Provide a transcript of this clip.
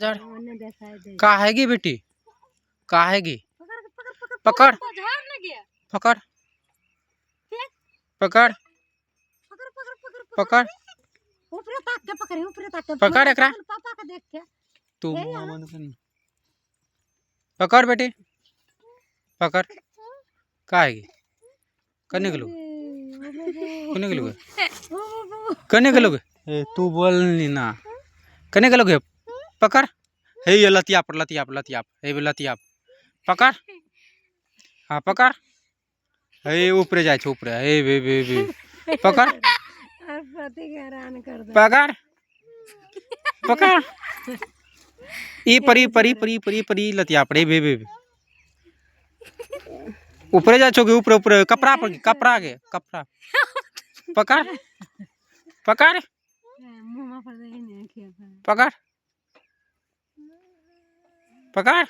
जड़ का हैगी बेटी का हैगी पकड़ पकड़ पकड़ पकड़ पकड़ एकरा तू पकड़ बेटी पकड़ का हैगी कने गेलो कने गेलो कने गेलो तू बोल नी ना कने गेलो गे पकड़ हे ये लतिया पर लतिया हे लतिया पकड़ हाँ पकड़ हे ऊपरे जाय छे ऊपरे हे बे बे बे पकड़ पकड़ पकड़ ई परी परी परी परी परी लतिया पड़े बे बे ऊपरे जा छोगे ऊपरे ऊपरे कपड़ा के कपड़ा पकड़ पकड़ पकड़ पकड़